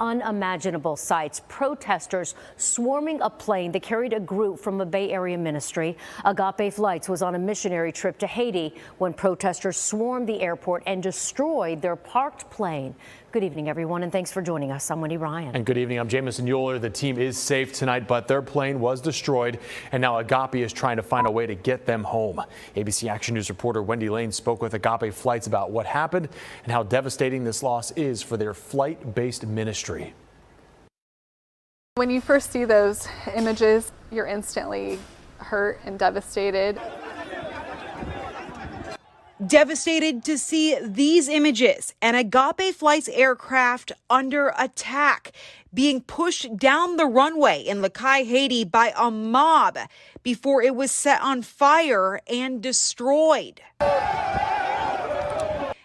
unimaginable sights. Protesters swarming a plane that carried a group from a Bay Area ministry. Agape Flights was on a missionary trip to Haiti when protesters swarmed the airport and destroyed their parked plane. Good evening, everyone, and thanks for joining us. I'm Wendy Ryan. And good evening. I'm Jamison Euler. The team is safe tonight, but their plane was destroyed, and now Agape is trying to find a way to get them home. ABC Action News reporter Wendy Lane spoke with Agape Flights about what happened and how devastating this loss is for their flight-based ministry. When you first see those images, you're instantly hurt and devastated. Devastated to see these images, an Agape Flights aircraft under attack, being pushed down the runway in Les Cayes, Haiti by a mob before it was set on fire and destroyed.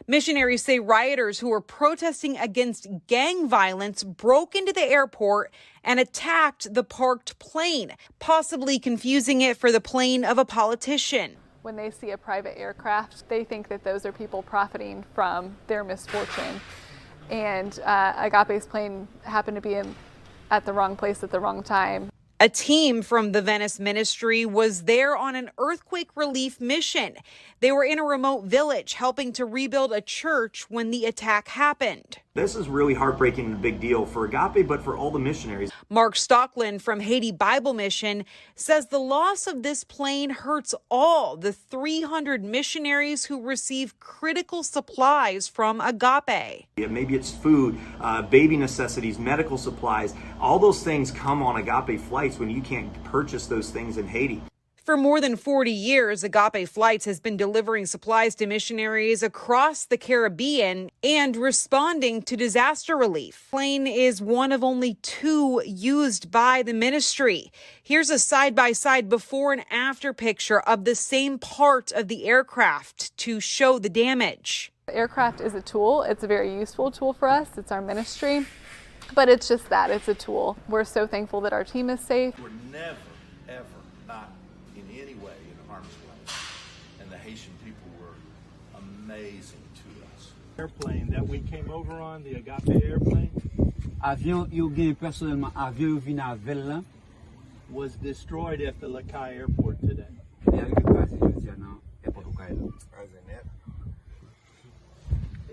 Missionaries say rioters who were protesting against gang violence broke into the airport and attacked the parked plane, possibly confusing it for the plane of a politician. When they see a private aircraft, they think that those are people profiting from their misfortune. And Agape's plane happened to be at the wrong place at the wrong time. A team from the Venice ministry was there on an earthquake relief mission. They were in a remote village helping to rebuild a church when the attack happened. This is really heartbreaking and a big deal for Agape, but for all the missionaries. Mark Stockland from Haiti Bible Mission says the loss of this plane hurts all the 300 missionaries who receive critical supplies from Agape. Maybe it's food, baby necessities, medical supplies. All those things come on Agape Flights when you can't purchase those things in Haiti. For more than 40 years, Agape Flights has been delivering supplies to missionaries across the Caribbean and responding to disaster relief. The plane is one of only 2 used by the ministry. Here's a side-by-side before and after picture of the same part of the aircraft to show the damage. The aircraft is a tool. It's a very useful tool for us. It's our ministry. But it's just that. It's a tool. We're so thankful that our team is safe. We're never, ever not in any way in harm's way. And the Haitian people were amazing to us. Airplane that we came over on, the Agape airplane, avion yo gen personnellement avion vin avec là was destroyed at the Les Cayes airport today.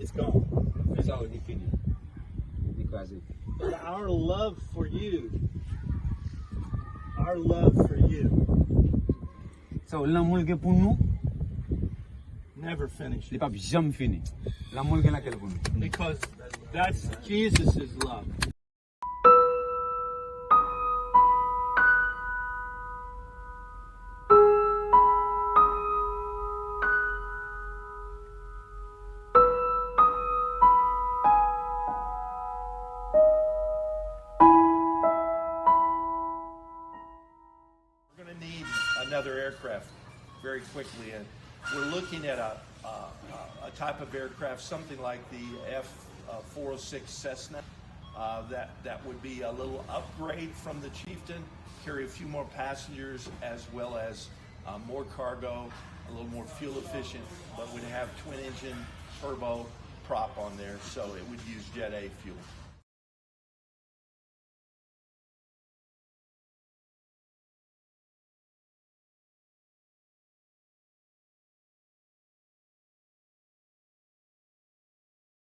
It's gone. It's already finished. But our love for you, So l'amour que pour nous, never finished. n'est pas jamais fini. L'amour que laquelle pour nous. Because that's Jesus' love. Need another aircraft very quickly, and we're looking at a type of aircraft, something like the F-406 Cessna. That would be a little upgrade from the Chieftain, carry a few more passengers as well as more cargo, a little more fuel efficient, but would have twin engine turbo prop on there, so it would use Jet A fuel.